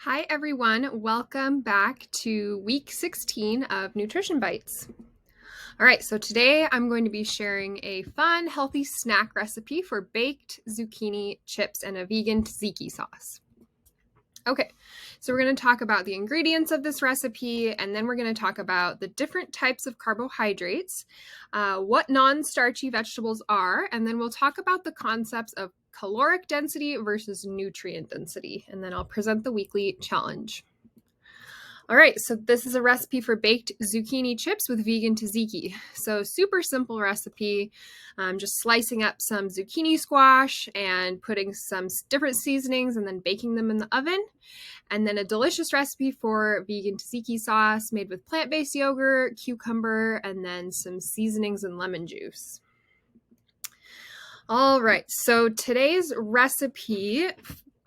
Hi, everyone. Welcome back to week 16 of Nutrition Bites. All right, so today I'm going to be sharing a fun, healthy snack recipe for baked zucchini chips and a vegan tzatziki sauce. Okay, so we're going to talk about the ingredients of this recipe, and then we're going to talk about the different types of carbohydrates, what non-starchy vegetables are, and then we'll talk about the concepts of caloric density versus nutrient density, and then I'll present the weekly challenge. All right, so this is a recipe for baked zucchini chips with vegan tzatziki. So super simple recipe, just slicing up some zucchini squash and putting some different seasonings and then baking them in the oven. And then a delicious recipe for vegan tzatziki sauce made with plant-based yogurt, cucumber, and then some seasonings and lemon juice. All right, so today's recipe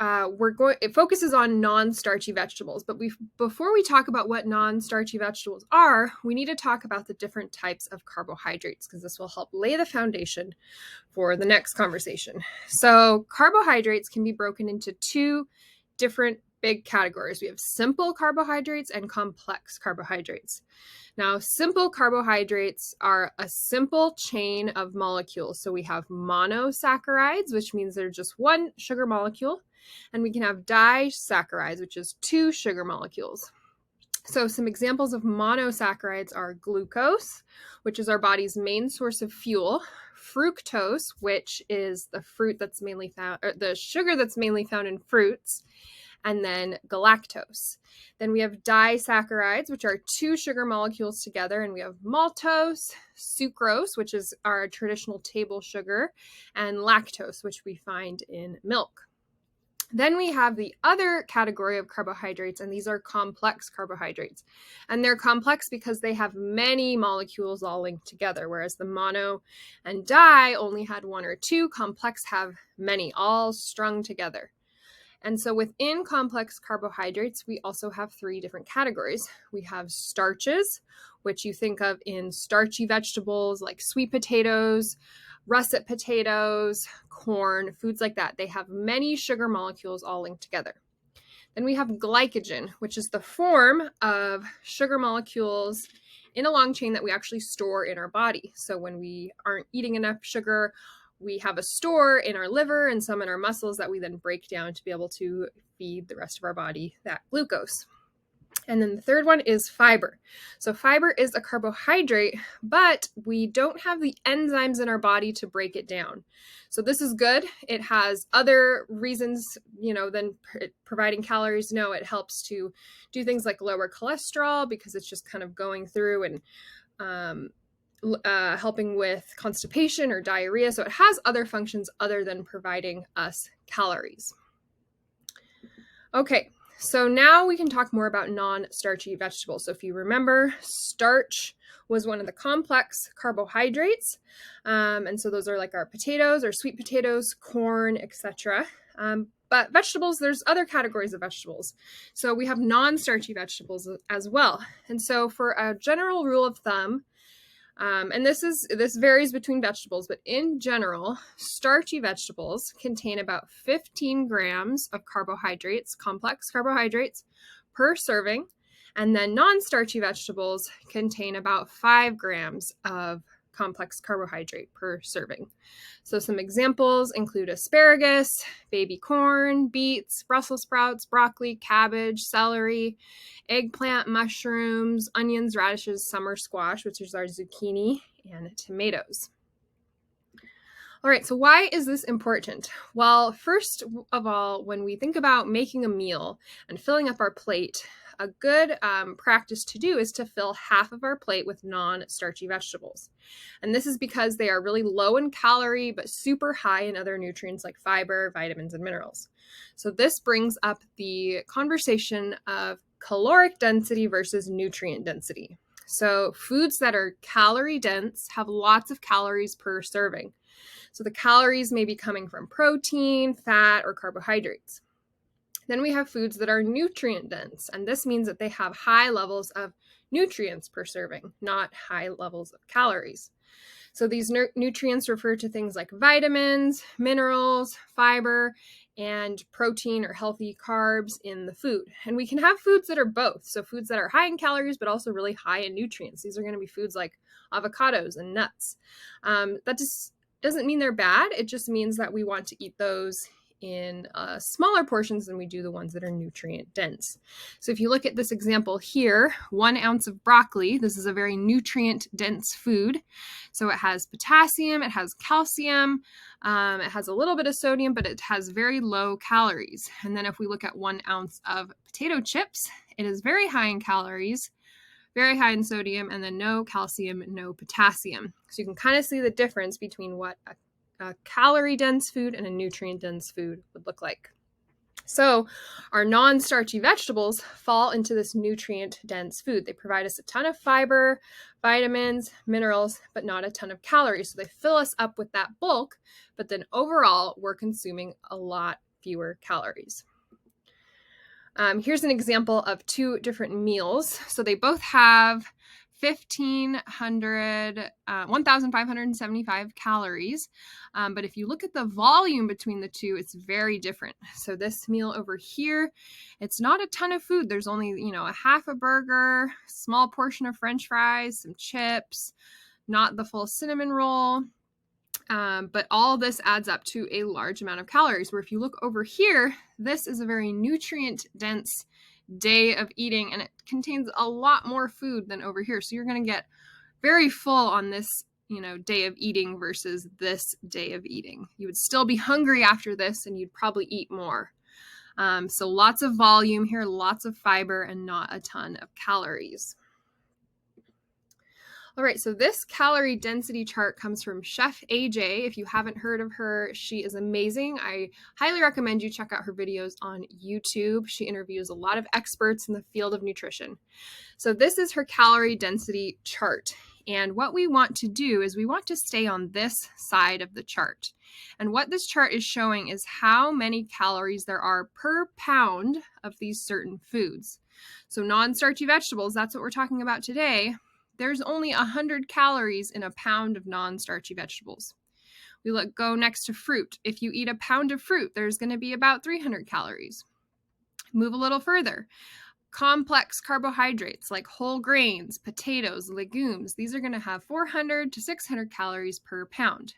it focuses on non-starchy vegetables, but before we talk about what non-starchy vegetables are, we need to talk about the different types of carbohydrates because this will help lay the foundation for the next conversation. So carbohydrates can be broken into two different big categories. We have simple carbohydrates and complex carbohydrates. Now, simple carbohydrates are a simple chain of molecules. So we have monosaccharides, which means they're just one sugar molecule, and we can have disaccharides, which is two sugar molecules. So some examples of monosaccharides are glucose, which is our body's main source of fuel, fructose, which is the sugar that's mainly found in fruits, and then galactose. Then we have disaccharides, which are two sugar molecules together, and we have maltose, sucrose, which is our traditional table sugar, and lactose, which we find in milk. Then we have the other category of carbohydrates, and these are complex carbohydrates. And they're complex because they have many molecules all linked together, whereas the mono and di only had one or two. Complex have many, all strung together. And so within complex carbohydrates, we also have three different categories. We have starches, which you think of in starchy vegetables like sweet potatoes, russet potatoes, corn, foods like that. They have many sugar molecules all linked together. Then we have glycogen, which is the form of sugar molecules in a long chain that we actually store in our body. So when we aren't eating enough sugar, we have a store in our liver and some in our muscles that we then break down to be able to feed the rest of our body that glucose. And then the third one is fiber. So fiber is a carbohydrate, but we don't have the enzymes in our body to break it down. So this is good. It has other reasons, than providing calories. No, it helps to do things like lower cholesterol because it's just kind of going through and helping with constipation or diarrhea. So it has other functions other than providing us calories. Okay, so now we can talk more about non-starchy vegetables. So if you remember, starch was one of the complex carbohydrates. And so those are like our potatoes or sweet potatoes, corn, etc. But vegetables, there's other categories of vegetables. So we have non-starchy vegetables as well. And so for a general rule of thumb, and this varies between vegetables, but in general, starchy vegetables contain about 15 grams of carbohydrates, complex carbohydrates, per serving, and then non-starchy vegetables contain about 5 grams of complex carbohydrate per serving. So some examples include asparagus, baby corn, beets, Brussels sprouts, broccoli, cabbage, celery, eggplant, mushrooms, onions, radishes, summer squash, which is our zucchini, and tomatoes. All right, so why is this important? Well, first of all, when we think about making a meal and filling up our plate, a good practice to do is to fill half of our plate with non-starchy vegetables. And this is because they are really low in calorie, but super high in other nutrients like fiber, vitamins, and minerals. So this brings up the conversation of caloric density versus nutrient density. So foods that are calorie dense have lots of calories per serving. So the calories may be coming from protein, fat, or carbohydrates. Then we have foods that are nutrient dense, and this means that they have high levels of nutrients per serving, not high levels of calories. So these nutrients refer to things like vitamins, minerals, fiber, and protein or healthy carbs in the food. And we can have foods that are both. So foods that are high in calories, but also really high in nutrients. These are going to be foods like avocados and nuts. That just doesn't mean they're bad. It just means that we want to eat those in smaller portions than we do the ones that are nutrient dense. So if you look at this example here, 1 ounce of broccoli, this is a very nutrient dense food. So it has potassium, it has calcium, it has a little bit of sodium, but it has very low calories. And then if we look at 1 ounce of potato chips, it is very high in calories, very high in sodium, and then no calcium, no potassium. So you can kind of see the difference between what a calorie-dense food and a nutrient-dense food would look like. So our non-starchy vegetables fall into this nutrient-dense food. They provide us a ton of fiber, vitamins, minerals, but not a ton of calories. So they fill us up with that bulk, but then overall, we're consuming a lot fewer calories. Here's an example of 2 different meals. So they both have 1,575 calories. But if you look at the volume between the 2, it's very different. So this meal over here, it's not a ton of food. There's only, a half a burger, small portion of French fries, some chips, not the full cinnamon roll. But all this adds up to a large amount of calories, where if you look over here, this is a very nutrient-dense day of eating, and it contains a lot more food than over here. So you're going to get very full on this, day of eating versus this day of eating. You would still be hungry after this, and you'd probably eat more. So lots of volume here, lots of fiber, and not a ton of calories. All right, so this calorie density chart comes from Chef AJ. If you haven't heard of her, she is amazing. I highly recommend you check out her videos on YouTube. She interviews a lot of experts in the field of nutrition. So this is her calorie density chart. And what we want to do is we want to stay on this side of the chart. And what this chart is showing is how many calories there are per pound of these certain foods. So non-starchy vegetables, that's what we're talking about today. There's only 100 calories in a pound of non-starchy vegetables. We go next to fruit. If you eat a pound of fruit, there's going to be about 300 calories. Move a little further. Complex carbohydrates like whole grains, potatoes, legumes, these are going to have 400 to 600 calories per pound.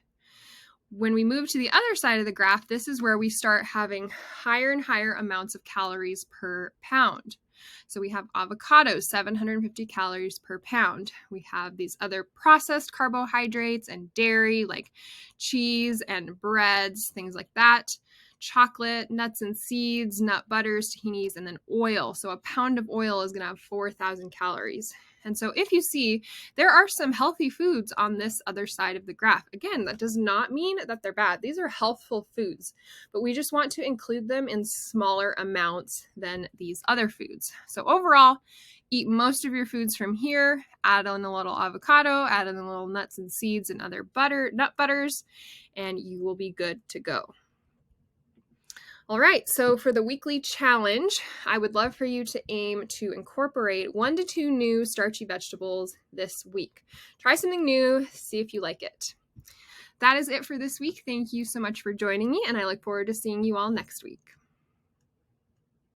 When we move to the other side of the graph, this is where we start having higher and higher amounts of calories per pound. So we have avocados, 750 calories per pound. We have these other processed carbohydrates and dairy like cheese and breads, things like that. Chocolate, nuts and seeds, nut butters, tahinis, and then oil. So a pound of oil is going to have 4,000 calories. And so if you see, there are some healthy foods on this other side of the graph. Again, that does not mean that they're bad. These are healthful foods, but we just want to include them in smaller amounts than these other foods. So overall, eat most of your foods from here, add in a little avocado, add in a little nuts and seeds and other nut butters, and you will be good to go. All right, so for the weekly challenge, I would love for you to aim to incorporate 1 to 2 new starchy vegetables this week. Try something new, see if you like it. That is it for this week. Thank you so much for joining me, and I look forward to seeing you all next week.